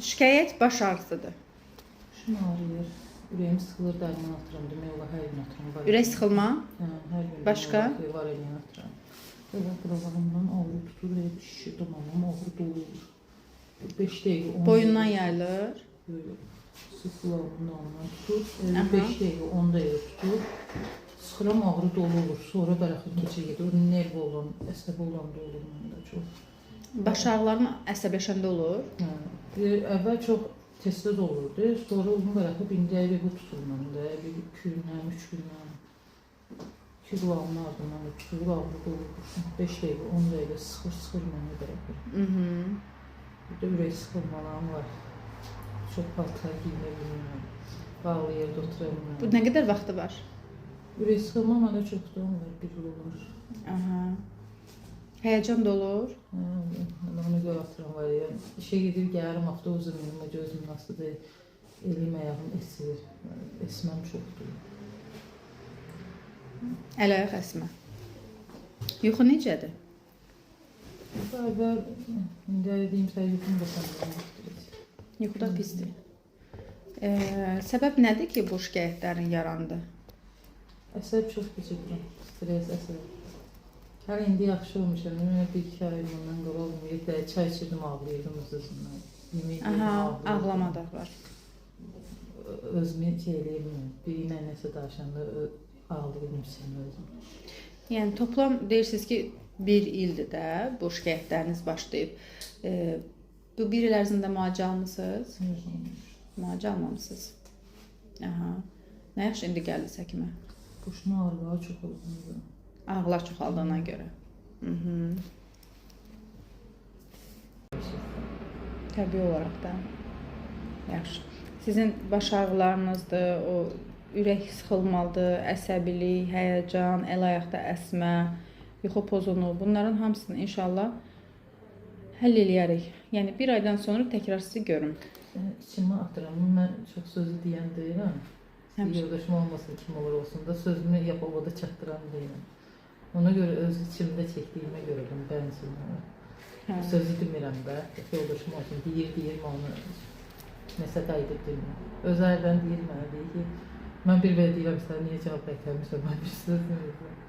Şikayət baş ağrısıdır. Başım ağrıyır. Ürəyim sıxılır, dərman atıram. Demək olar hər gün atıram. Ürək sıxılma. Hər gün. Başqa? Var eləyən atıram. Belə buralarımdan ağrı tutur, şişir damağım, ağrı dolur. 5 dəqiqə 10 Boyundan yayılır. Sıxılarımdan tutur. 5 dəqiqə 10 dəqiqə tutur. Sıxıram, ağrı dolu olur. Sonra bərəxin keçir gedir. O nerv olan, əsəbi olan da olur məndə çox. Baş ağrıların əsəbləşəndə olur. Əvvəl çox tez-tez olurdu. Sonra onu bıraxıb indi bu tutur məndə. Bir 2 gündən, 3 gündən. Kilolarımın ardından da tutur, ağrı dolur. 5 dəqiqə, 10 dəqiqə sıxır məni bıraxır. Bir də ürək sıxılmalarım var. Çox paltar giyinə bilmirəm. Bağlı yerdə oturamıram. Bu nə qədər vaxtı var? Ürək sıxılma məndə çoxdur, onlar bir il olur. Həyəcan da olur. Onu görə atıram var ya. İşə gedir, gəlirim, avtobusa minim, gözüm nasıldır, elim, ayağım esir. Esməm çoxdur. Əl-ayaq əsmə. Yuxu necədir? Əvvəl, indi deyim sənə yuxum da səndən. Yuxuda pisdir. Səbəb nədir ki, bu şikayətlərin yarandı? Əsəb çox keçirdim, stres, əsəb. Hələ indi yaxşı olmuşam, bir-iki ay bundan qabaq çay içirdim, ağlayırdım öz-özümdən. Ağlama da var. Özümü eləyirəm, biri nəsə danışanda ağlayırdım sənə özüm. Yəni, toplam deyirsiniz ki, 1 ildir də bu şikayətləriniz başlayıb. Bu 1 il ərzində müalicə almısınız? Müalicə almamışsınız. Nə yaxşı indi gəldiniz həkimə? Boşuna ağrılar çox oldu. Ağrılar çoxaldığına görə. Təbii olaraq da. Yaxşı. Sizin baş ağrılarınızdır, o ürək sıxılmalıdır, əsəbilik, həyəcan, əl-ayaqda əsmə, yuxu pozğunluğu, bunların hamısını inşallah həll eləyərik. Yəni, 1 aydan sonra təkrar sizi görüm. İçimə atıram, mən çox sözü deyən deyirəm. Yoldaşım olmasın, kim olur olsun da sözümü yapılmada çatdıran deyirəm. Ona görə öz içimdə çəkdiyimə görə bunu bənziməm. Sözü demirəm də, yoldaşım olsun, deyir onu nəsə qayıdıb demirəm. Öz əldən deyir mənə, deyir ki, mən bir belə deyirəm, sən niyə cavab qaytarmışam, mən bir söz demirəm.